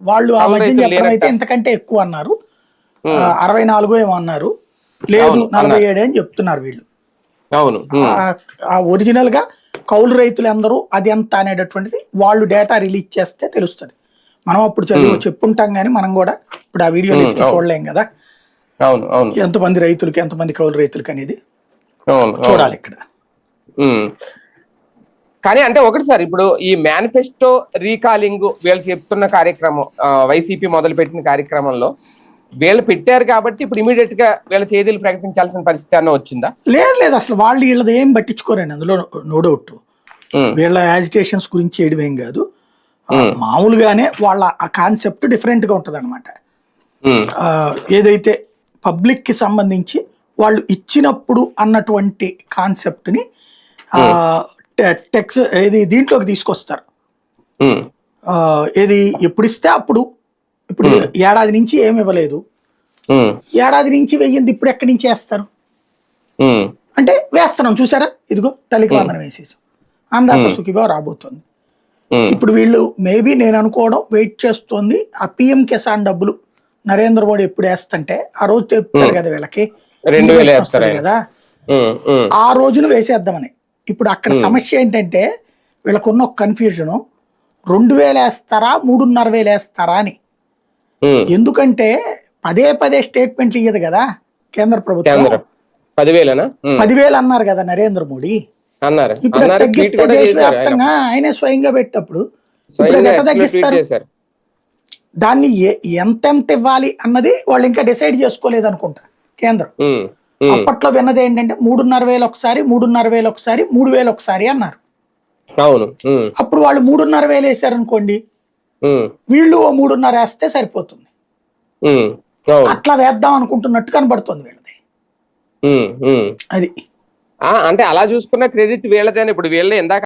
వాళ్ళు ఆ మధ్య చెప్పడం అయితే ఇంతకంటే ఎక్కువ అన్నారు. 64 ఏమో అన్నారు, లేదు 47 అని చెప్తున్నారు వీళ్ళు. అవును. ఆ ఒరిజినల్ గా కౌలు రైతులు అందరూ అది ఎంత అనేటటువంటిది వాళ్ళు డేటా రిలీజ్ చేస్తే తెలుస్తుంది. మనం అప్పుడు చెప్పుంటాం కానీ మనం కూడా ఇప్పుడు ఆ వీడియోలు ఎత్తికి చూడలేం కదా. అవును అవును. ఎంతమంది రైతులకి ఎంతమంది కౌలు రైతులకి అనేది చూడాలి ఇక్కడ. కానీ అంటే ఒకటి సార్, ఇప్పుడు ఈ మేనిఫెస్టో రీకాలింగ్ వీళ్ళు చెప్తున్న కార్యక్రమం, వైసీపీ మొదలుపెట్టిన కార్యక్రమంలో వీళ్ళు పెట్టారు కాబట్టి ఇప్పుడు ఇమీడియట్ గా వీళ్ళ తేదీలు ప్రకటించాల్సిన పరిస్థితి అన్న వచ్చిందా? లేదు లేదు, అసలు వాళ్ళు వీళ్ళది ఏం పట్టించుకోరండి అందులో, నో డౌట్. వీళ్ళ యాజిటేషన్స్ గురించి చేయడం ఏం కాదు, మామూలుగానే వాళ్ళ ఆ కాన్సెప్ట్ డిఫరెంట్ గా ఉంటది అనమాట. ఏదైతే పబ్లిక్ కి సంబంధించి వాళ్ళు ఇచ్చినప్పుడు అన్నటువంటి కాన్సెప్ట్ ని టెక్స్ ఏది దీంట్లోకి తీసుకొస్తారు. ఏది ఎప్పుడు ఇస్తే అప్పుడు, ఇప్పుడు ఏడాది నుంచి ఏమి ఇవ్వలేదు, ఏడాది నుంచి వెయ్యింది ఇప్పుడు ఎక్కడి నుంచి వేస్తారు అంటే వేస్తున్నాం చూసారా, ఇదిగో తల్లికి వందనం వేసేసాం, అన్నదాత సుఖీభావ రాబోతుంది. ఇప్పుడు వీళ్ళు మేబీ నేను అనుకోవడం వెయిట్ చేస్తుంది ఆ పిఎం కిసాన్ డబ్బులు నరేంద్ర మోడీ ఎప్పుడు వేస్తుంటే ఆ రోజు చెప్తారు కదా వీళ్ళకి వస్తుంది కదా, ఆ రోజున వేసేద్దామని. ఇప్పుడు అక్కడ సమస్య ఏంటంటే వీళ్ళకున్న ఒక కన్ఫ్యూజను, 2000 వేస్తారా 3500 వేస్తారా అని. ఎందుకంటే పదే పదే స్టేట్మెంట్లు ఇయ్యదు కదా కేంద్ర ప్రభుత్వం. 10,000 అన్నారు కదా నరేంద్ర మోడీ, ఇప్పుడు తగ్గిస్తే దేశవ్యాప్తంగా ఆయనే స్వయంగా పెట్టినప్పుడు ఇప్పుడు ఎట్లా తగ్గిస్తారు? దాన్ని ఎంతెంత ఇవ్వాలి అన్నది వాళ్ళు ఇంకా డిసైడ్ చేసుకోలేదు అనుకుంటా కేంద్రం. అప్పట్లో విన్నది ఏంటంటే 3,500 ఒకసారి, 3,500 ఒకసారి, 3,000 ఒకసారి అన్నారు. అప్పుడు వాళ్ళు 3,500 వేసారు అనుకోండి, వీళ్ళు 3,500 వేస్తే సరిపోతుంది. అట్లా వేద్దాం అనుకుంటున్నట్టు కనబడుతుంది వీళ్ళది. అది అంటే అలా చూసుకున్న క్రెడిట్ వీళ్ళదే. ఇప్పుడు వీళ్ళే ఇందాక